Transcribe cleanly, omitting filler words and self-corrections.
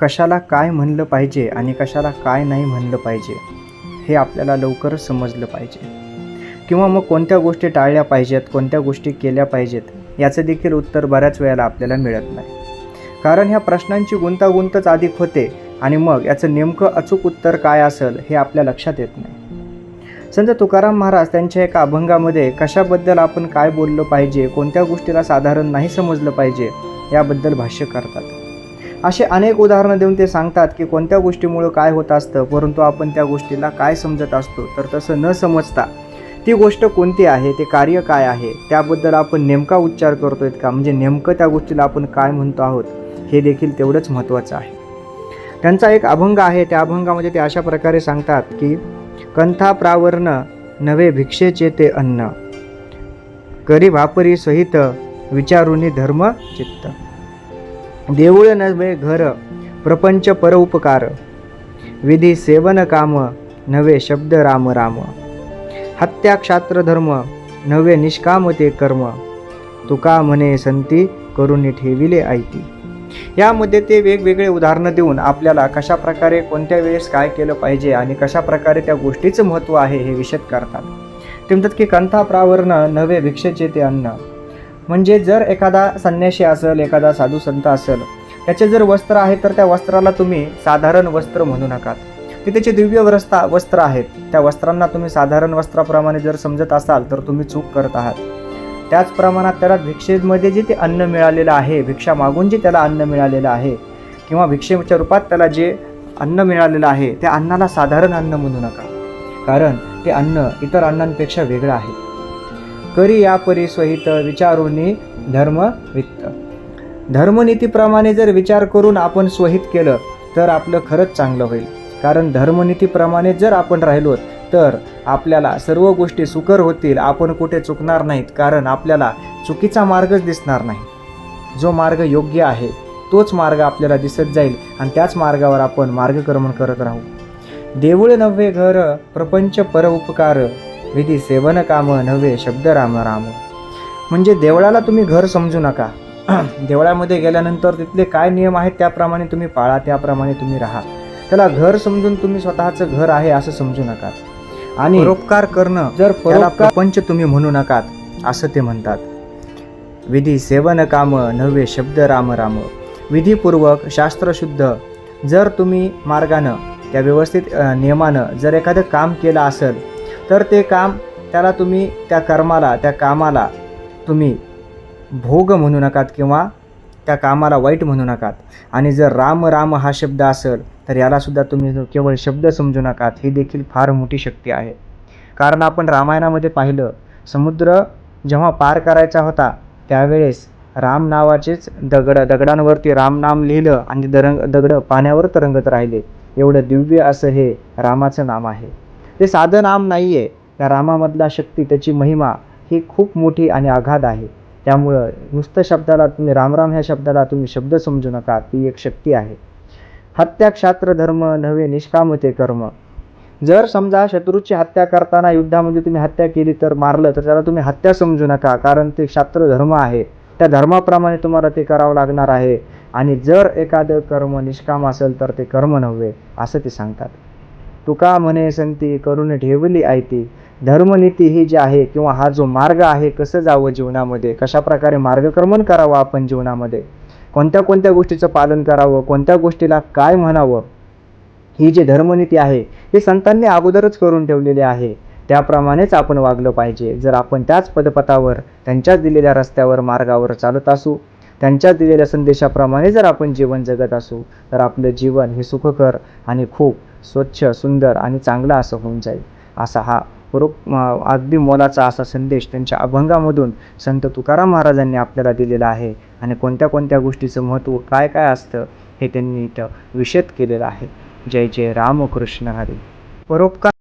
कशाला काय म्हणलं पाहिजे आणि कशाला काय नाही म्हणलं पाहिजे हे आपल्याला लवकरच समजलं पाहिजे, किंवा मग कोणत्या गोष्टी टाळल्या पाहिजेत, कोणत्या गोष्टी केल्या पाहिजेत याचं देखील उत्तर बऱ्याच वेळेला आपल्याला मिळत नाही. कारण ह्या प्रश्नांची गुंतागुंतच अधिक होते आणि मग याचं नेमकं अचूक उत्तर काय असेल हे आपल्या लक्षात येत नाही. संत तुकाराम महाराज त्यांच्या एका अभंगामध्ये कशाबद्दल आपण काय बोललं पाहिजे, कोणत्या गोष्टीला साधारण नाही समजलं पाहिजे याबद्दल भाष्य करतात. असे अनेक उदाहरणं देऊन ते सांगतात की कोणत्या गोष्टीमुळं काय होत असतं, परंतु आपण त्या गोष्टीला काय समजत असतो. तर तसं न समजता ती गोष्ट कोणती आहे, ते कार्य काय आहे, त्याबद्दल आपण नेमका उच्चार करतोय का, म्हणजे नेमकं त्या गोष्टीला आपण काय म्हणतो आहोत हे देखील तेवढंच महत्त्वाचं आहे. त्यांचा एक अभंग आहे, त्या अभंगामध्ये ते अशा प्रकारे सांगतात की कंथा प्रावरण नवे भिक्षेचे ते अन्न, करी भापरी सहित विचारुनी धर्म चित्त, देऊळ नवे घर प्रपंच परोपकार, विधी सेवन काम नवे शब्द राम राम, हत्या क्षात्र धर्म नवे निष्काम ते कर्म, तुका म्हणे संती करून ठेविले ऐती. यामध्ये ते वेगवेगळे उदाहरणं देऊन आपल्याला कशा प्रकारे कोणत्या वेळेस काय केलं पाहिजे आणि कशा प्रकारे त्या गोष्टीचं महत्त्व आहे हे विशद करतात. ते म्हणतात की कंथा प्रावरण नवे भिक्षेचे ते अन्न, म्हणजे जर एखादा संन्यासी असेल, एखादा साधू संत असेल, त्याचे जर वस्त्र आहे तर त्या वस्त्राला तुम्ही साधारण वस्त्र म्हणू नका. ते त्याचे दिव्य वस्त्र आहेत, त्या वस्त्रांना तुम्ही साधारण वस्त्राप्रमाणे जर समजत असाल तर तुम्ही चूक करत आहात. त्याच प्रमाणात त्याला भिक्षेमध्ये जे ते अन्न मिळालेलं आहे, भिक्षा मागून जे त्याला अन्न मिळालेलं आहे किंवा भिक्षेच्या रूपात त्याला जे अन्न मिळालेलं आहे त्या अन्नाला साधारण अन्न म्हणू नका, कारण ते अन्न इतर अन्नांपेक्षा वेगळं आहे. करी या परी स्वहित विचारोनी धर्म वित्त, धर्मनीतीप्रमाणे जर विचार करून आपण स्वहित केलं तर आपलं खरंच चांगलं होईल. कारण धर्मनीतीप्रमाणे जर आपण राहिलो तर आपल्याला सर्व गोष्टी सुकर होतील, आपण कुठे चुकणार नाहीत, कारण आपल्याला चुकीचा मार्गच दिसणार नाही. जो मार्ग योग्य आहे तोच मार्ग आपल्याला दिसत जाईल आणि त्याच मार्गावर आपण मार्गक्रमण करत राहू. देऊळ नव्हे घर प्रपंच परोपकार, विधी सेवन काम नव्हे शब्द राम राम, म्हणजे देवळाला तुम्ही घर समजू नका. देवळामध्ये गेल्यानंतर तिथले काय नियम आहेत त्याप्रमाणे तुम्ही पाळा, त्याप्रमाणे तुम्ही राहा. त्याला घर समजून तुम्ही स्वतःचं घर आहे असं समजू नका. आणि परोपकार करणं जर प्रपंच तुम्ही म्हणू नका असं ते म्हणतात. विधी सेवन काम नव्हे शब्द राम राम, विधीपूर्वक शास्त्रशुद्ध जर तुम्ही मार्गानं त्या व्यवस्थित नियमानं जर एखादं काम केलं असेल तर ते काम त्याला तुम्ही त्या कर्माला त्या कामाला तुम्ही भोग म्हणू नकात किंवा त्या कामाला वाईट म्हणू नकात. आणि जर राम राम हा शब्द असेल तर यालासुद्धा तुम्ही केवळ शब्द समजू नकात. ही देखील फार मोठी शक्ती आहे. कारण आपण रामायणामध्ये पाहिलं, समुद्र जेव्हा पार करायचा होता त्यावेळेस राम नावाचेच दगडांवरती राम नाम लिहिलं आणि दगडं पाण्यावर तरंगत राहिले. एवढं दिव्य असं हे रामाचं नाम आहे. ते साधं नाम नाही आहे, त्या रामामधला शक्ती, त्याची महिमा ही खूप मोठी आणि अगाध आहे. त्यामुळं नुसतं शब्दाला तुम्ही राम राम ह्या शब्दाला तुम्ही शब्द समजू नका, ती एक शक्ती आहे. हत्या क्षात्र धर्म नव्हे निष्काम ते कर्म, जर समजा शत्रूची हत्या करताना युद्धामध्ये तुम्ही हत्या केली तर मारलं तर त्याला तुम्ही हत्या समजू नका, कारण ते क्षात्र धर्म आहे. त्या धर्माप्रमाणे तुम्हाला ते करावं लागणार आहे. आणि जर एखादं कर्म निष्काम असेल तर ते कर्म नव्हे असं ते सांगतात. तुका म्हणे संती करून ठेवली ऐती, धर्मनीती ही जी आहे किंवा हा जो मार्ग आहे, कसं जावं जीवनामध्ये, कशा प्रकारे मार्गक्रमण करावं आपण जीवनामध्ये, कोणत्या कोणत्या गोष्टीचं पालन करावं, कोणत्या गोष्टीला काय म्हणावं, ही जी धर्मनीती आहे ही संतांनी अगोदरच करून ठेवलेली आहे. त्याप्रमाणेच आपण वागलं पाहिजे. जर आपण त्याच पदपथावर त्यांच्याच दिलेल्या रस्त्यावर मार्गावर चालत असू, त्यांच्याच दिलेल्या संदेशाप्रमाणे जर आपण जीवन जगत असू तर आपलं जीवन हे सुखकर आणि खूप स्वच्छ, सुंदर आणि चांगला असं होऊन जाईल. असा हा अगदी मोलाचा असा संदेश त्यांच्या अभंगामधून संत तुकाराम महाराजांनी आपल्याला दिलेला आहे. आणि कोणत्या कोणत्या गोष्टीचं महत्त्व काय काय असतं हे त्यांनी इथं विशद केलेलं आहे. जय जय रामकृष्ण हरी. परोपकार